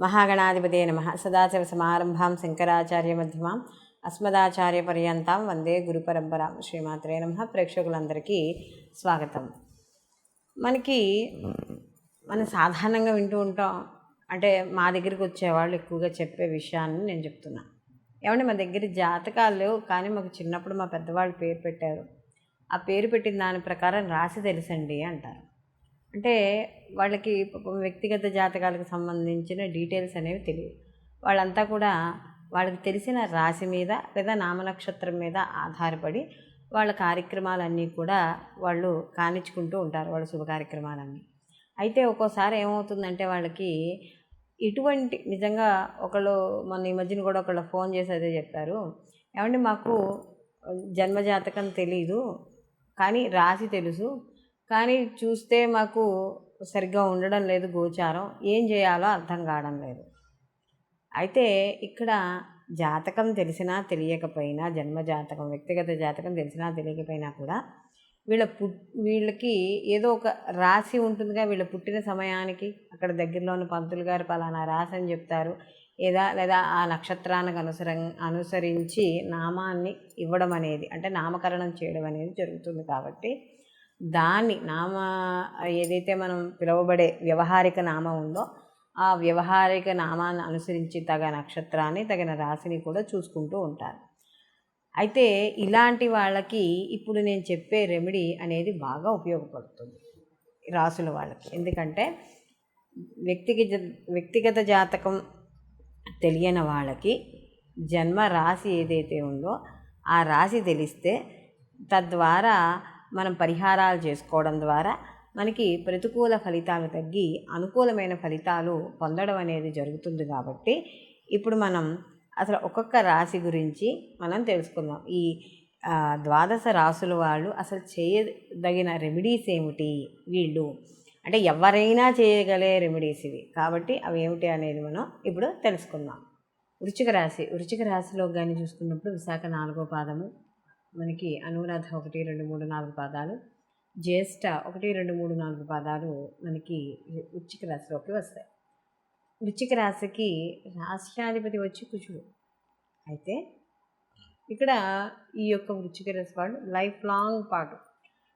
మహాగణాధిపతే నమః. సదాశివసమారంభాం శంకరాచార్యమధ్యమాం అస్మదాచార్యపర్యంతాం వందే గురుపరంపరాం. శ్రీమాత్రే నమః. ప్రేక్షకులందరికీ స్వాగతం. మనం సాధారణంగా వింటూ ఉంటాం, అంటే మా దగ్గరికి వచ్చేవాళ్ళు ఎక్కువగా చెప్పే విషయాన్ని నేను చెప్తున్నా. ఏమంటే మా దగ్గర జాతకాలు లేవు, కానీ మాకు చిన్నప్పుడు మా పెద్దవాళ్ళు పేరు పెట్టారు, ఆ పేరు పెట్టిన దాని ప్రకారం రాసి తెలుసండి అంటారు. అంటే వాళ్ళకి వ్యక్తిగత జాతకాలకు సంబంధించిన డీటెయిల్స్ అనేవి తెలియదు. వాళ్ళంతా కూడా వాళ్ళకి తెలిసిన రాశి మీద లేదా నామనక్షత్రం మీద ఆధారపడి వాళ్ళ కార్యక్రమాలన్నీ కూడా వాళ్ళు కానిచ్చుకుంటూ ఉంటారు, వాళ్ళ శుభ కార్యక్రమాలన్నీ. అయితే ఒక్కోసారి ఏమవుతుందంటే వాళ్ళకి ఇటువంటి నిజంగా మొన్న ఈ మధ్యన కూడా ఒకళ్ళు ఫోన్ చేసి అదే చెప్పారు, ఏమంటే మాకు జన్మజాతకం తెలీదు కానీ రాశి తెలుసు, కానీ చూస్తే మాకు సరిగ్గా ఉండడం లేదు గోచారం, ఏం చేయాలో అర్థం కావడం లేదు. అయితే ఇక్కడ జాతకం తెలిసినా తెలియకపోయినా, జన్మజాతకం వ్యక్తిగత జాతకం తెలిసినా తెలియకపోయినా కూడా వీళ్ళకి ఏదో ఒక రాశి ఉంటుందిగా. వీళ్ళ పుట్టిన సమయానికి అక్కడ దగ్గరలోని పంతులు గారు పలానా రాశి అని చెప్తారు, లేదా ఆ నక్షత్రానికి అనుసరించి నామాన్ని ఇవ్వడం అనేది, అంటే నామకరణం చేయడం అనేది జరుగుతుంది. కాబట్టి దాన్ని ఏదైతే మనం పిలువబడే వ్యవహారిక నామం ఉందో ఆ వ్యవహారిక నామాన్ని అనుసరించి తగిన నక్షత్రాన్ని తగిన రాశిని కూడా చూసుకుంటూ ఉంటారు. అయితే ఇలాంటి వాళ్ళకి ఇప్పుడు నేను చెప్పే రెమెడీ అనేది బాగా ఉపయోగపడుతుంది రాసుల వాళ్ళకి. ఎందుకంటే వ్యక్తిగత జాతకం తెలియని వాళ్ళకి జన్మ రాశి ఏదైతే ఉందో ఆ రాశి తెలిస్తే తద్వారా మనం పరిహారాలు చేసుకోవడం ద్వారా మనకి ప్రతికూల ఫలితాలు తగ్గి అనుకూలమైన ఫలితాలు పొందడం అనేది జరుగుతుంది. కాబట్టి ఇప్పుడు మనం అసలు ఒక్కొక్క రాశి గురించి మనం తెలుసుకుందాం. ఈ 12 రాసుల వాళ్ళు అసలు చేయదగిన రెమెడీస్ ఏమిటి, వీళ్ళు అంటే ఎవరైనా చేయగలే రెమెడీస్ ఇవి. కాబట్టి అవి ఏమిటి అనేది మనం ఇప్పుడు తెలుసుకుందాం. వృశ్చిక రాశిలో కానీ చూసుకున్నప్పుడు విశాఖ 4వ పాదము, మనకి అనురాధ 1, 2, 3, 4 పాదాలు, జ్యేష్ఠ 1, 2, 3, 4 పాదాలు మనకి వృశ్చిక రాశిలోకి వస్తాయి. వృశ్చిక రాశికి రాష్ట్రాధిపతి వచ్చి కుజుడు. అయితే ఇక్కడ ఈ యొక్క వృశ్చిక రాశి వాళ్ళు లైఫ్ లాంగ్ పాటు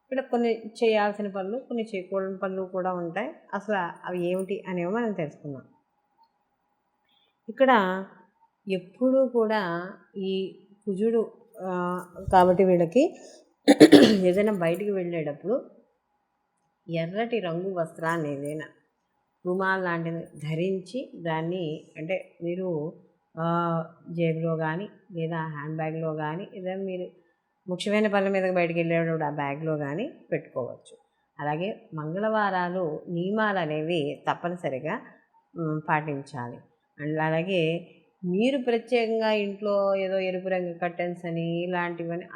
ఇక్కడ కొన్ని చేయాల్సిన పనులు, కొన్ని చేయకూడని పనులు కూడా ఉంటాయి. అసలు అవి ఏమిటి అనేవి మనం తెలుసుకుందాం. ఇక్కడ ఎప్పుడూ కూడా ఈ కుజుడు కాబట్టి వీళ్ళకి ఏదైనా బయటికి వెళ్ళేటప్పుడు ఎర్రటి రంగు వస్త్రాన్ని, ఏదైనా రుమాల్ లాంటిది ధరించి దాన్ని, అంటే మీరు జేబులో కానీ లేదా హ్యాండ్ బ్యాగ్లో కానీ, లేదా మీరు ముఖ్యమైన పనుల మీద బయటికి వెళ్ళేటప్పుడు ఆ బ్యాగ్లో కానీ పెట్టుకోవచ్చు. అలాగే మంగళవారాలు నియమాలు అనేవి తప్పనిసరిగా పాటించాలి. అండ్ అలాగే మీరు ప్రత్యేకంగా ఇంట్లో ఏదో ఎరుపు రంగు కర్టెన్స్ అని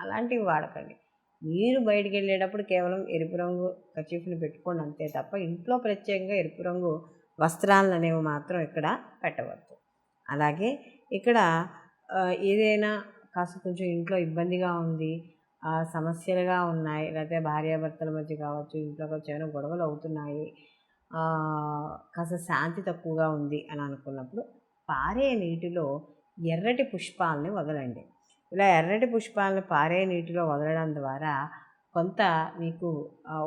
అలాంటివి వాడకండి. మీరు బయటికి వెళ్ళేటప్పుడు కేవలం ఎరుపు రంగు కర్చీఫ్ని పెట్టుకోండి అంతే తప్ప ఇంట్లో ప్రత్యేకంగా ఎరుపు రంగు వస్త్రాలు అనేవి మాత్రం ఇక్కడ పెట్టవద్దు. అలాగే ఇక్కడ ఏదైనా కాస్త కొంచెం ఇంట్లో ఇబ్బందిగా ఉంది, సమస్యలుగా ఉన్నాయి, లేకపోతే భార్యాభర్తల మధ్య కావచ్చు, ఇంట్లో కొంచెం గొడవలు అవుతున్నాయి, కాస్త శాంతి తక్కువగా ఉంది అని అనుకున్నప్పుడు పారే నీటిలో ఎర్రటి పుష్పాలని వదలండి. ఇలా ఎర్రటి పుష్పాలను పారే నీటిలో వదలడం ద్వారా కొంత మీకు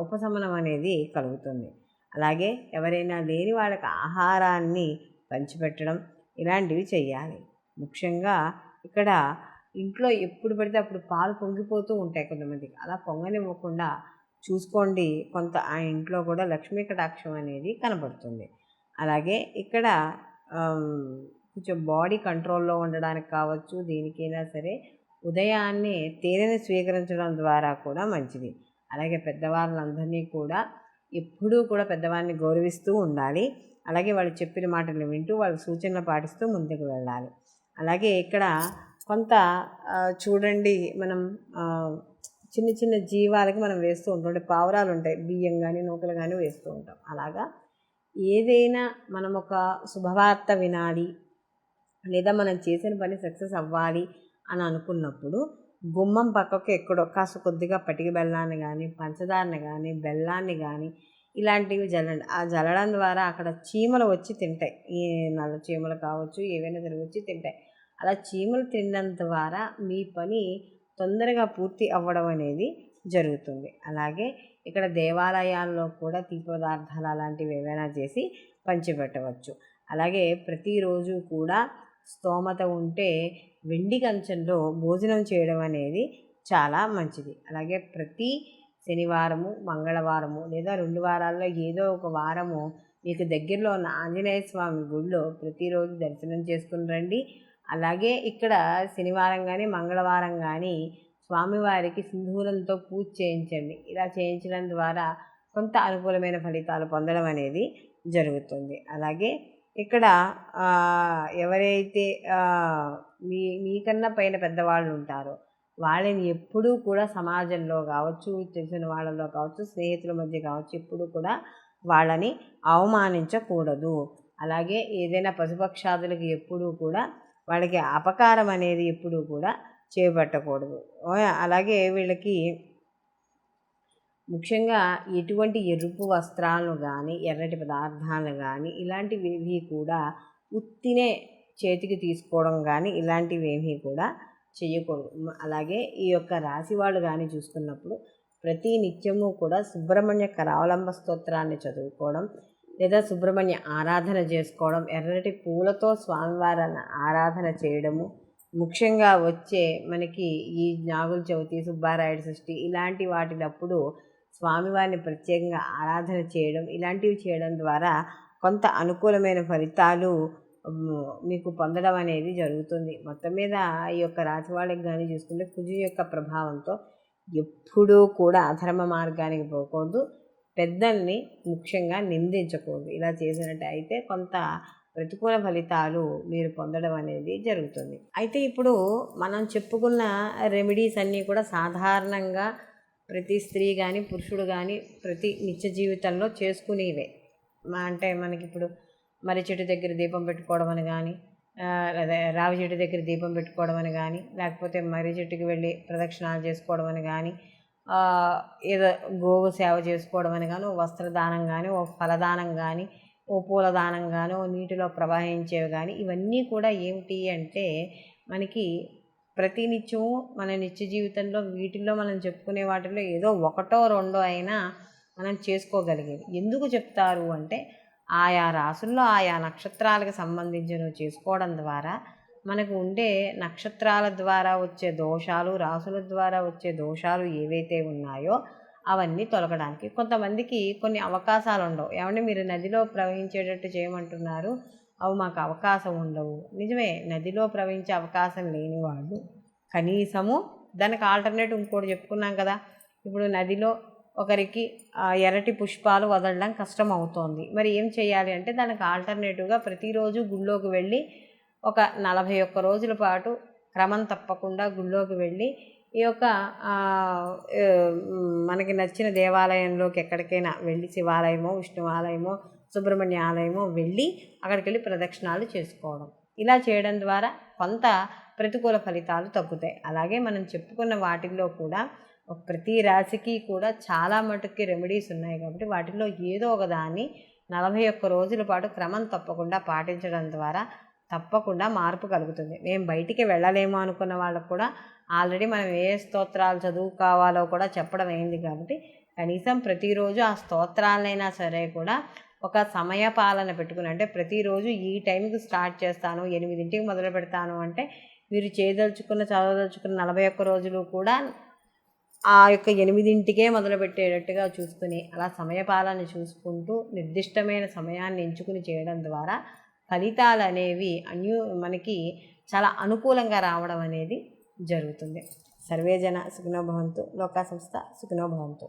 ఉపశమనం అనేది కలుగుతుంది. అలాగే ఎవరైనా లేని వాళ్ళకి ఆహారాన్ని పంచిపెట్టడం ఇలాంటివి చేయాలి. ముఖ్యంగా ఇక్కడ ఇంట్లో ఎప్పుడు పడితే అప్పుడు పాలు పొంగిపోతూ ఉంటాయి కొంతమందికి, అలా పొంగనివ్వకుండా చూసుకోండి. కొంత ఆ ఇంట్లో కూడా లక్ష్మీ కటాక్షం అనేది కనబడుతుంది. అలాగే ఇక్కడ కొంచెం బాడీ కంట్రోల్లో ఉండడానికి కావచ్చు, దేనికైనా సరే ఉదయాన్నే తేనెని స్వీకరించడం ద్వారా కూడా మంచిది. అలాగే పెద్దవాళ్ళందరినీ కూడా ఎప్పుడూ కూడా పెద్దవారిని గౌరవిస్తూ ఉండాలి. అలాగే వాళ్ళు చెప్పిన మాటలు వింటూ వాళ్ళ సూచనలు పాటిస్తూ ముందుకు వెళ్ళాలి. అలాగే ఇక్కడ కొంత చూడండి, మనం చిన్న చిన్న జీవాలకి మనం వేస్తూ ఉంటాం, పావురాలు ఉంటాయి, బియ్యం కానీ నూకలు కానీ వేస్తూ ఉంటాం. అలాగా ఏదైనా మనం ఒక శుభవార్త వినాలి లేదా మనం చేసిన పని సక్సెస్ అవ్వాలి అని అనుకున్నప్పుడు గుమ్మం పక్కకు ఎక్కడో కాస్త కొద్దిగా పటిక బెల్లాన్ని కానీ, పంచదారని కానీ, బెల్లాన్ని కానీ ఇలాంటివి జల్లండి. ఆ జల్లడం ద్వారా అక్కడ చీమలు వచ్చి తింటాయి. ఈ నల్ల చీమలు కావచ్చు, ఏవైనా సరే వచ్చి తింటాయి. అలా చీమలు తినడం ద్వారా మీ పని తొందరగా పూర్తి అవ్వడం అనేది జరుగుతుంది. అలాగే ఇక్కడ దేవాలయాల్లో కూడా తీపి పదార్థాలు అలాంటివి ఏవైనా చేసి పంచిపెట్టవచ్చు. అలాగే ప్రతిరోజు కూడా స్తోమత ఉంటే వెండి కంచంలో భోజనం చేయడం అనేది చాలా మంచిది. అలాగే ప్రతి శనివారము, మంగళవారము లేదా 2 వారాల్లో ఏదో ఒక వారము మీకు దగ్గరలో ఉన్న ఆంజనేయ స్వామి గుడిలో ప్రతిరోజు దర్శనం చేసుకుని రండి. అలాగే ఇక్కడ శనివారం కానీ మంగళవారం కానీ స్వామివారికి సింధూరంతో పూజ చేయించండి. ఇలా చేయించడం ద్వారా కొంత అనుకూలమైన ఫలితాలు పొందడం అనేది జరుగుతుంది. అలాగే ఇక్కడ ఎవరైతే మీకన్నా పైన పెద్దవాళ్ళు ఉంటారో వాళ్ళని ఎప్పుడూ కూడా సమాజంలో కావచ్చు, తెలిసిన వాళ్ళలో కావచ్చు, స్నేహితుల మధ్య కావచ్చు, ఎప్పుడూ కూడా వాళ్ళని అవమానించకూడదు. అలాగే ఏదైనా పశుపక్షాదులకు ఎప్పుడూ కూడా వాళ్ళకి అపకారం అనేది ఎప్పుడూ కూడా చేపట్టకూడదు. అలాగే వీళ్ళకి ముఖ్యంగా ఎటువంటి ఎరుపు వస్త్రాలను కానీ, ఎర్రటి పదార్థాలను కానీ ఇలాంటివి కూడా ఉత్తినే చేతికి తీసుకోవడం కానీ ఇలాంటివి ఏమీ కూడా చేయకూడదు. అలాగే ఈ యొక్క రాశి వాళ్ళు కానీ చూసుకున్నప్పుడు ప్రతి నిత్యము కూడా సుబ్రహ్మణ్య కరావలంబ స్తోత్రాన్ని చదువుకోవడం లేదా సుబ్రహ్మణ్య ఆరాధన చేసుకోవడం, ఎర్రటి పూలతో స్వామివారిని ఆరాధన చేయడము, ముఖ్యంగా వచ్చే మనకి ఈ నాగుల చవితి, సుబ్బారాయుడు షష్ఠి ఇలాంటి వాటినప్పుడు స్వామివారిని ప్రత్యేకంగా ఆరాధన చేయడం, ఇలాంటివి చేయడం ద్వారా కొంత అనుకూలమైన ఫలితాలు మీకు పొందడం అనేది జరుగుతుంది. మొత్తం మీద ఈ యొక్క రాశి వాళ్ళకి కానీ చూసుకుంటే కుజు యొక్క ప్రభావంతో ఎప్పుడూ కూడా అధర్మ మార్గానికి పోకూడదు, పెద్దల్ని ముఖ్యంగా నిందించకూడదు. ఇలా చేసినట్టయితే కొంత ప్రతికూల ఫలితాలు మీరు పొందడం అనేది జరుగుతుంది. అయితే ఇప్పుడు మనం చెప్పుకున్న రెమెడీస్ అన్నీ కూడా సాధారణంగా ప్రతి స్త్రీ కానీ పురుషుడు కానీ ప్రతి నిత్య జీవితంలో చేసుకునేవే. అంటే మనకి ఇప్పుడు మర్రి చెట్టు దగ్గర దీపం పెట్టుకోవడం అని కానీ, అదే రావి చెట్టు దగ్గర దీపం పెట్టుకోవడం అని కానీ, లేకపోతే మర్రి చెట్టుకి వెళ్ళి ప్రదక్షిణాలు చేసుకోవడం అని కానీ, ఏదో గోవు సేవ చేసుకోవడం అని కానీ, ఓ వస్త్రదానం కానీ, ఓ ఫలదానం కానీ, ఓ పూలదానం కానీ, ఓ నీటిలో ప్రవహించేవి కానీ, ఇవన్నీ కూడా ఏమిటి అంటే మనకి ప్రతినిత్యము మన నిత్య జీవితంలో వీటిల్లో మనం చెప్పుకునే వాటిల్లో ఏదో ఒకటో రెండో అయినా మనం చేసుకోగలిగేది. ఎందుకు చెప్తారు అంటే ఆయా రాసుల్లో ఆయా నక్షత్రాలకు సంబంధించినవి చేసుకోవడం ద్వారా మనకు ఉండే నక్షత్రాల ద్వారా వచ్చే దోషాలు, రాసుల ద్వారా వచ్చే దోషాలు ఏవైతే ఉన్నాయో అవన్నీ తొలగడానికి. కొంతమందికి కొన్ని అవకాశాలు ఉండవు. ఏమంటే మీరు నదిలో ప్రవహించేటట్టు చేయమంటున్నారు, అవి మాకు అవకాశం ఉండవు. నిజమే, నదిలో ప్రవహించే అవకాశం లేని వాళ్ళు కనీసము దానికి ఆల్టర్నేటివ్ ఇంకోటి చెప్పుకున్నాం కదా. ఇప్పుడు నదిలో ఒకరికి ఎర్రటి పుష్పాలు వదలడం కష్టం అవుతోంది, మరి ఏం చేయాలి అంటే దానికి ఆల్టర్నేటివ్గా ప్రతిరోజు గుళ్ళోకి వెళ్ళి ఒక 41 రోజుల పాటు క్రమం తప్పకుండా గుళ్ళోకి వెళ్ళి ఈ యొక్క మనకి నచ్చిన దేవాలయంలోకి ఎక్కడికైనా వెళ్ళి శివాలయమో, విష్ణువాలయమో, సుబ్రహ్మణ్య ఆలయమో వెళ్ళి అక్కడికి వెళ్ళి ప్రదక్షిణాలు చేసుకోవడం. ఇలా చేయడం ద్వారా కొంత ప్రతికూల ఫలితాలు తగ్గుతాయి. అలాగే మనం చెప్పుకున్న వాటిల్లో కూడా ప్రతి రాశికి కూడా చాలా మటుకి రెమెడీస్ ఉన్నాయి కాబట్టి వాటిల్లో ఏదో ఒక దాన్ని 41 రోజుల పాటు క్రమం తప్పకుండా పాటించడం ద్వారా తప్పకుండా మార్పు కలుగుతుంది. మేము బయటికి వెళ్ళలేము అనుకున్న వాళ్ళకు కూడా ఆల్రెడీ మనం ఏ స్తోత్రాలు చదువుకోవాలో కూడా చెప్పడం అయింది కాబట్టి కనీసం ప్రతిరోజు ఆ స్తోత్రాలైనా సరే కూడా ఒక సమయ పాలన పెట్టుకుని, అంటే ప్రతిరోజు ఈ టైంకి స్టార్ట్ చేస్తాను, 8ంటికి మొదలు పెడతాను అంటే మీరు చదవదలుచుకున్న 41 రోజులు కూడా ఆ యొక్క 8ంటికే మొదలుపెట్టేటట్టుగా చూసుకుని అలా సమయపాలన చూసుకుంటూ నిర్దిష్టమైన సమయాన్ని ఎంచుకుని చేయడం ద్వారా ఫలితాలు అనేవి మనకి చాలా అనుకూలంగా రావడం అనేది జరుగుతుంది. సర్వే జన సుఖినో భవంతు, లోకా సంస్థ సుఖినో భవంతు.